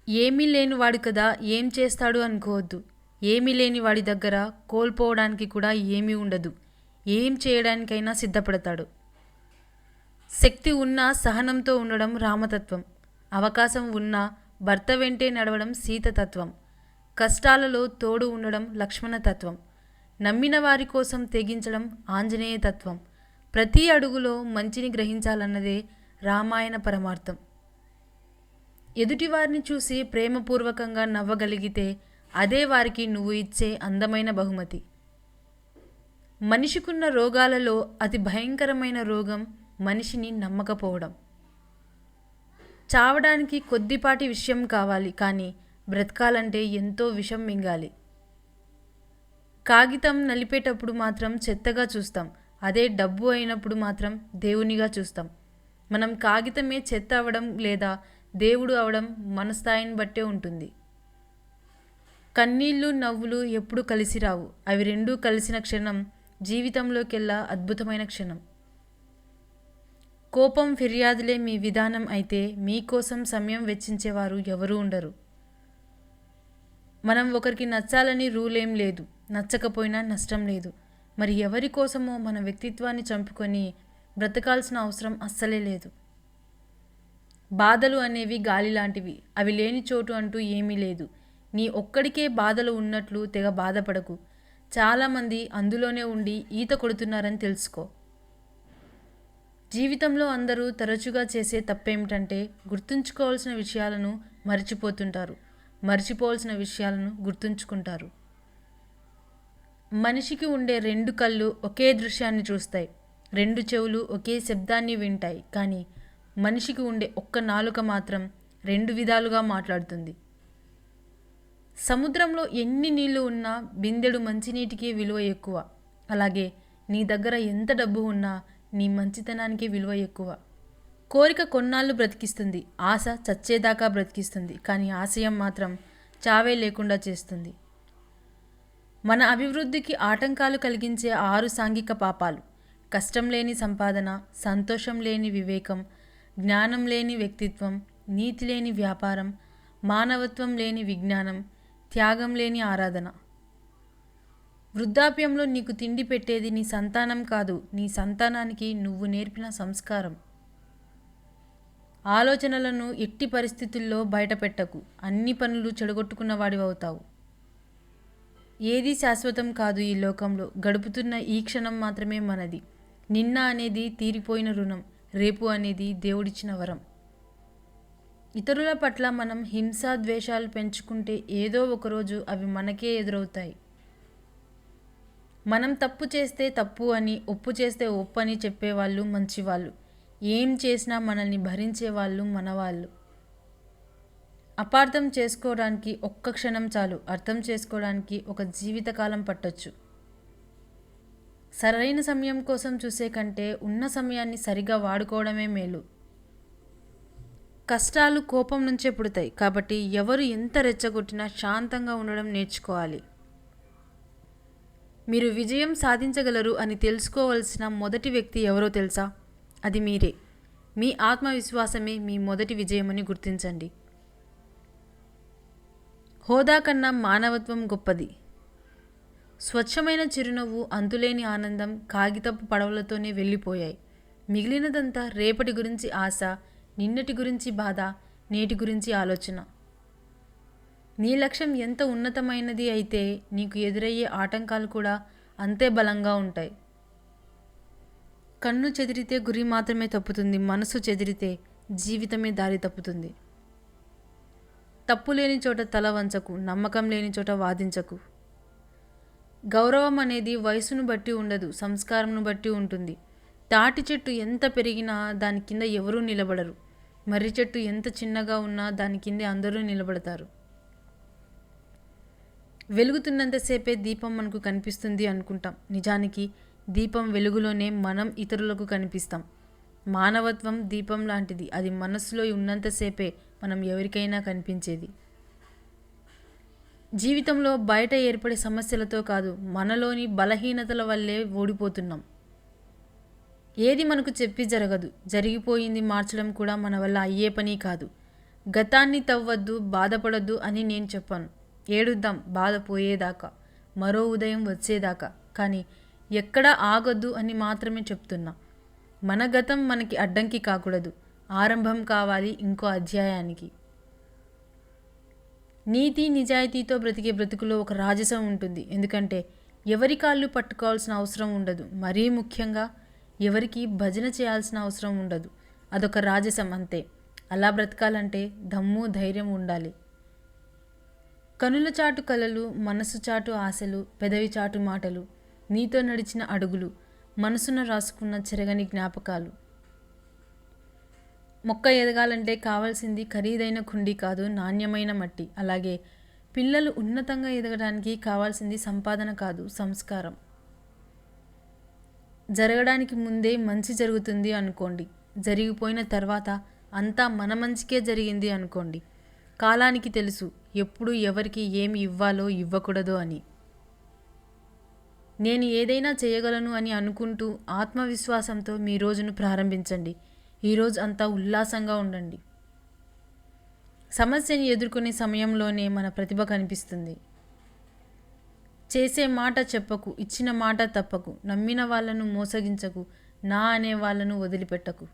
ఏమీ లేనివాడు కదా ఏం చేస్తాడు అనుకోవద్దు. ఏమీ లేని వాడి దగ్గర కోల్పోవడానికి కూడా ఏమీ ఉండదు. ఏం చేయడానికైనా సిద్ధపడతాడు. శక్తి ఉన్నా సహనంతో ఉండడం రామతత్వం. అవకాశం ఉన్నా భర్త వెంటే నడవడం సీతతత్వం. కష్టాలలో తోడు ఉండడం లక్ష్మణతత్వం. నమ్మిన వారి కోసం తెగించడం ఆంజనేయ తత్వం. ప్రతి అడుగులో మంచిని గ్రహించాలన్నదే రామాయణ పరమార్థం. ఎదుటివారిని చూసి ప్రేమపూర్వకంగా నవ్వగలిగితే అదే వారికి నువ్వు ఇచ్చే అందమైన బహుమతి. మనిషికున్న రోగాలలో అతి భయంకరమైన రోగం మనిషిని నమ్మకపోవడం. చావడానికి కొద్దిపాటి విషయం కావాలి, కానీ బ్రతకాలంటే ఎంతో విషం మింగాలి. కాగితం నలిపేటప్పుడు మాత్రం చెత్తగా చూస్తాం, అదే డబ్బు అయినప్పుడు మాత్రం దేవునిగా చూస్తాం. మనం కాగితమే చెత్త అవడం లేదా దేవుడు అవడం మన స్థాయిని బట్టే ఉంటుంది. కన్నీళ్ళు నవ్వులు ఎప్పుడు కలిసి రావు. అవి రెండూ కలిసిన క్షణం జీవితంలోకెల్లా అద్భుతమైన క్షణం. కోపం ఫిర్యాదులే మీ విధానం అయితే మీకోసం సమయం వెచ్చించేవారు ఎవరూ ఉండరు. మనం ఒకరికి నచ్చాలని రూల్ ఏం లేదు, నచ్చకపోయినా నష్టం లేదు. మరి ఎవరి కోసమో మన వ్యక్తిత్వాన్ని చంపుకొని బ్రతకాల్సిన అవసరం అస్సలే లేదు. బాధలు అనేవి గాలి లాంటివి, అవి లేని చోటు అంటూ ఏమీ లేదు. నీ ఒక్కడికే బాధలు ఉన్నట్లు తెగ బాధపడకు. చాలామంది అందులోనే ఉండి ఈత కొడుతున్నారని తెలుసుకో. జీవితంలో అందరూ తరచుగా చేసే తప్పేమిటంటే గుర్తుంచుకోవాల్సిన విషయాలను మర్చిపోతుంటారు, మర్చిపోవాల్సిన విషయాలను గుర్తుంచుకుంటారు. మనిషికి ఉండే రెండు కళ్ళు ఒకే దృశ్యాన్ని చూస్తాయి, రెండు చెవులు ఒకే శబ్దాన్ని వింటాయి. కానీ మనిషికి ఉండే ఒక్క నాలుక మాత్రం రెండు విధాలుగా మాట్లాడుతుంది. సముద్రంలో ఎన్ని నీళ్లు ఉన్నా బిందెడు మంచినీటికి విలువ ఎక్కువ. అలాగే నీ దగ్గర ఎంత డబ్బు ఉన్నా నీ మంచితనానికి విలువ ఎక్కువ. కోరిక కొన్నాళ్ళు బ్రతికిస్తుంది, ఆశ చచ్చేదాకా బ్రతికిస్తుంది. కానీ ఆశయం మాత్రం చావే లేకుండా చేస్తుంది. మన అభివృద్ధికి ఆటంకాలు కలిగించే 6 సాంఘిక పాపాలు: కష్టం లేని సంపాదన, సంతోషం లేని వివేకం, జ్ఞానం లేని వ్యక్తిత్వం, నీతి లేని వ్యాపారం, మానవత్వం లేని విజ్ఞానం, త్యాగం లేని ఆరాధన. వృద్ధాప్యంలో నీకు తిండి పెట్టేది నీ సంతానం కాదు, నీ సంతానానికి నువ్వు నేర్పిన సంస్కారం. ఆలోచనలను ఎట్టి పరిస్థితుల్లో బయటపెట్టకు, అన్ని పనులు చెడగొట్టుకున్నవాడివవుతావు. ఏది శాశ్వతం కాదు ఈ లోకంలో, గడుపుతున్న ఈ క్షణం మాత్రమే మనది. నిన్న అనేది తీరిపోయిన రుణం, రేపు అనేది దేవుడిచ్చిన వరం. ఇతరుల పట్ల మనం హింసా ద్వేషాలు పెంచుకుంటే ఏదో ఒకరోజు అవి మనకే ఎదురవుతాయి. మనం తప్పు చేస్తే తప్పు అని, ఒప్పు చేస్తే ఒప్పు అని చెప్పేవాళ్ళు మంచివాళ్ళు. ఏం చేసినా మనల్ని భరించేవాళ్ళు మనవాళ్ళు. అపార్థం చేసుకోవడానికి ఒక్క క్షణం చాలు, అర్థం చేసుకోవడానికి ఒక జీవితకాలం పట్టొచ్చు. సరైన సమయం కోసం చూసే కంటే ఉన్న సమయాన్ని సరిగా వాడుకోవడమే మేలు. కష్టాలు కోపం నుంచే పుడతాయి, కాబట్టి ఎవరు ఎంత రెచ్చగొట్టినా శాంతంగా ఉండడం నేర్చుకోవాలి. మీరు విజయం సాధించగలరు అని తెలుసుకోవాల్సిన మొదటి వ్యక్తి ఎవరో తెలుసా? అది మీరే. మీ ఆత్మవిశ్వాసమే మీ మొదటి విజయమని గుర్తించండి. హోదా కన్నా మానవత్వం గొప్పది. స్వచ్ఛమైన చిరునవ్వు, అంతులేని ఆనందం కాగితపు పడవలతోనే వెళ్ళిపోయాయి. మిగిలినదంతా రేపటి గురించి ఆశ, నిన్నటి గురించి బాధ, నేటి గురించి ఆలోచన. నీ లక్ష్యం ఎంత ఉన్నతమైనది అయితే నీకు ఎదురయ్యే ఆటంకాలు కూడా అంతే బలంగా ఉంటాయి. కన్ను చెదిరితే గురి మాత్రమే తప్పుతుంది, మనసు చెదిరితే జీవితమే దారి తప్పుతుంది. తప్పు లేని చోట తల వంచకు, నమ్మకం లేని చోట వాదించకు. గౌరవం అనేది వయసును బట్టి ఉండదు, సంస్కారంను బట్టి ఉంటుంది. తాటి చెట్టు ఎంత పెరిగినా దాని కింద ఎవరూ నిలబడరు. మర్రి చెట్టు ఎంత చిన్నగా ఉన్నా దాని కిందే అందరూ నిలబడతారు. వెలుగుతున్నంతసేపే దీపం మనకు కనిపిస్తుంది అనుకుంటాం. నిజానికి దీపం వెలుగులోనే మనం ఇతరులకు కనిపిస్తాం. మానవత్వం దీపం లాంటిది, అది మనస్సులో ఉన్నంతసేపే మనం ఎవరికైనా కనిపించేది. జీవితంలో బయట ఏర్పడే సమస్యలతో కాదు, మనలోని బలహీనతల వల్లే ఓడిపోతున్నాం. ఏది మనకు చెప్పి జరగదు, జరిగిపోయింది మార్చడం కూడా మన వల్ల అయ్యే పని కాదు. గతాన్ని తవ్వద్దు, బాధపడద్దు అని నేను చెప్పాను. ఏడుద్దాం బాధ పోయేదాకా, మరో ఉదయం వచ్చేదాకా. కానీ ఎక్కడ ఆగొద్దు అని మాత్రమే చెప్తున్నా. మన గతం మనకి అడ్డంకి కాకూడదు, ఆరంభం కావాలి ఇంకో అధ్యాయానికి. నీతి నిజాయితీతో బ్రతికే బ్రతుకులో ఒక రాజసం ఉంటుంది. ఎందుకంటే ఎవరి కాళ్ళు పట్టుకోవాల్సిన అవసరం ఉండదు. మరీ ముఖ్యంగా ఎవరికి భజన చేయాల్సిన అవసరం ఉండదు. అదొక రాజసం అంతే. అలా బ్రతకాలంటే దమ్ము ధైర్యం ఉండాలి. కనుల చాటు కలలు, మనసు చాటు ఆశలు, పెదవి చాటు మాటలు, నీతో నడిచిన అడుగులు, మనసున రాసుకున్న చెరగని జ్ఞాపకాలు. మొక్క ఎదగాలంటే కావాల్సింది ఖరీదైన కుండీ కాదు, నాణ్యమైన మట్టి. అలాగే పిల్లలు ఉన్నతంగా ఎదగడానికి కావాల్సింది సంపాదన కాదు, సంస్కారం. జరగడానికి ముందే మంచి జరుగుతుంది అనుకోండి, జరిగిపోయిన తర్వాత అంతా మన మంచికే జరిగింది అనుకోండి. కాలానికి తెలుసు ఎప్పుడు ఎవరికి ఏమి ఇవ్వాలో ఇవ్వకూడదో అని. నేను ఏదైనా చేయగలను అని అనుకుంటూ ఆత్మవిశ్వాసంతో మీ రోజును ప్రారంభించండి. ఈరోజు అంతా ఉల్లాసంగా ఉండండి. సమస్యని ఎదుర్కొనే సమయంలోనే మన ప్రతిభ కనిపిస్తుంది. చేసే మాట చెప్పకు, ఇచ్చిన మాట తప్పకు, నమ్మిన వాళ్ళను మోసగించకు, నా అనే వాళ్ళను వదిలిపెట్టకు.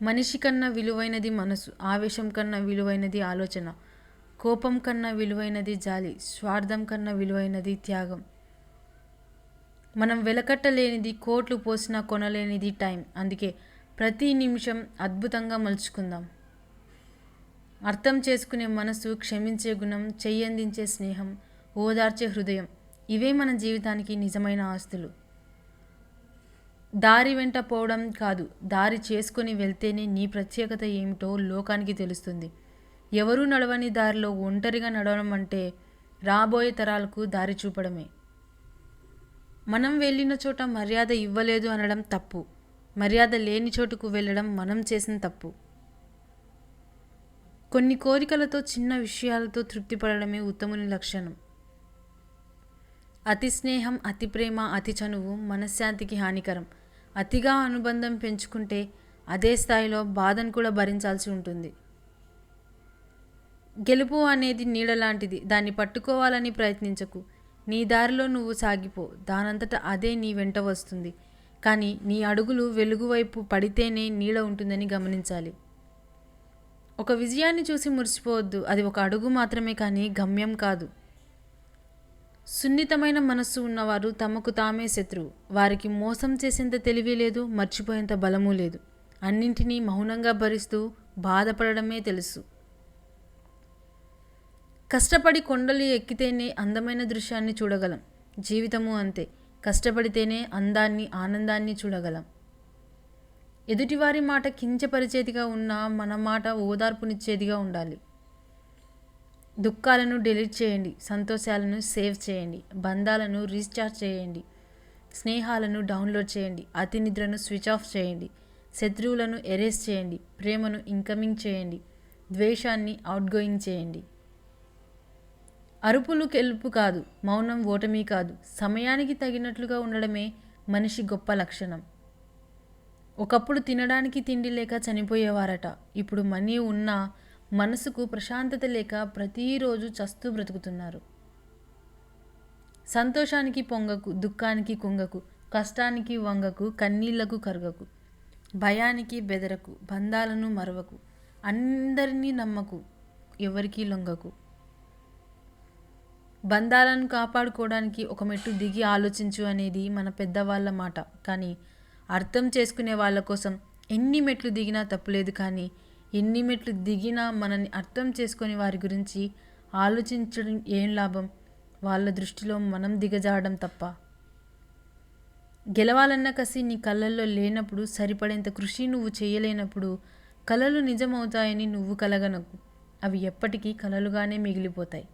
మనిషి కన్నా విలువైనది మనసు, ఆవేశం కన్నా విలువైనది ఆలోచన, కోపం కన్నా విలువైనది జాలి, స్వార్థం కన్నా విలువైనది త్యాగం. మనం వెలకట్టలేనిది, కోట్లు పోసినా కొనలేనిది టైం. అందుకే ప్రతి నిమిషం అద్భుతంగా మలుచుకుందాం. అర్థం చేసుకునే మనసు, క్షమించే గుణం, చెయ్యందించే స్నేహం, ఓదార్చే హృదయం, ఇవే మన జీవితానికి నిజమైన ఆస్తులు. దారి వెంట పోవడం కాదు, దారి చేసుకొని వెళ్తేనే నీ ప్రత్యేకత ఏమిటో లోకానికి తెలుస్తుంది. ఎవరూ నడవని దారిలో ఒంటరిగా నడవడం అంటే రాబోయే తరాలకు దారి చూపడమే. మనం వెళ్ళిన చోట మర్యాద ఇవ్వలేదు అనడం తప్పు. మర్యాద లేని చోటుకు వెళ్ళడం మనం చేసిన తప్పు. కొన్ని కోరికలతో, చిన్న విషయాలతో తృప్తిపడడమే ఉత్తముని లక్షణం. అతి స్నేహం, అతి ప్రేమ, అతి చనువు మనశ్శాంతికి హానికరం. అతిగా అనుబంధం పెంచుకుంటే అదే స్థాయిలో బాధను కూడా భరించాల్సి ఉంటుంది. గెలుపు అనేది నీడ లాంటిది, దాన్ని పట్టుకోవాలని ప్రయత్నించకు. నీ దారిలో నువ్వు సాగిపో, దానంతట అదే నీ వెంట వస్తుంది. కానీ నీ అడుగులు వెలుగు వైపు పడితేనే నీడ ఉంటుందని గమనించాలి. ఒక విజయాన్ని చూసి మురిసిపోవద్దు, అది ఒక అడుగు మాత్రమే కానీ గమ్యం కాదు. సున్నితమైన మనస్సు ఉన్నవారు తమకు తామే శత్రువు. వారికి మోసం చేసేంత తెలివి లేదు, మర్చిపోయేంత బలము లేదు. అన్నింటినీ మౌనంగా భరిస్తూ బాధపడడమే తెలుసు. కష్టపడి కొండలు ఎక్కితేనే అందమైన దృశ్యాన్ని చూడగలం. జీవితము అంతే, కష్టపడితేనే అందాన్ని, ఆనందాన్ని చూడగలం. ఎదుటివారి మాట కించపరిచేదిగా ఉన్నా మన మాట ఓదార్పునిచ్చేదిగా ఉండాలి. దుఃఖాలను డిలీట్ చేయండి, సంతోషాలను సేవ్ చేయండి, బంధాలను రీఛార్జ్ చేయండి, స్నేహాలను డౌన్లోడ్ చేయండి, అతి నిద్రను స్విచ్ ఆఫ్ చేయండి, శత్రువులను ఎరేస్ చేయండి, ప్రేమను ఇన్కమింగ్ చేయండి, ద్వేషాన్ని అవుట్గోయింగ్ చేయండి. అరుపులు గెలుపు కాదు, మౌనం ఓటమి కాదు. సమయానికి తగినట్లుగా ఉండడమే మనిషి గొప్ప లక్షణం. ఒకప్పుడు తినడానికి తిండి లేక చనిపోయేవారట. ఇప్పుడు మనీ ఉన్నా మనసుకు ప్రశాంతత లేక ప్రతిరోజు చస్తూ బ్రతుకుతున్నారు. సంతోషానికి పొంగకు, దుఃఖానికి కుంగకు, కష్టానికి వంగకు, కన్నీళ్లకు కరగకు, భయానికి బెదరకు, బంధాలను మరవకు, అందరినీ నమ్మకు, ఎవరికీ లొంగకు. బంధాలను కాపాడుకోవడానికి ఒక మెట్టు దిగి ఆలోచించు అనేది మన పెద్దవాళ్ళ మాట. కానీ అర్థం చేసుకునే వాళ్ళ కోసం ఎన్ని మెట్లు దిగినా తప్పులేదు. కానీ ఎన్ని మెట్లు దిగినా మనల్ని అర్థం చేసుకునే వారి గురించి ఆలోచించడం ఏం లాభం? వాళ్ళ దృష్టిలో మనం దిగజారడం తప్ప. గెలవాలన్న కసి నీ కళ్ళల్లో లేనప్పుడు, సరిపడేంత కృషి నువ్వు చేయలేనప్పుడు కలలు నిజమవుతాయని నువ్వు కలగనకు. అవి ఎప్పటికీ కలలుగానే మిగిలిపోతాయి.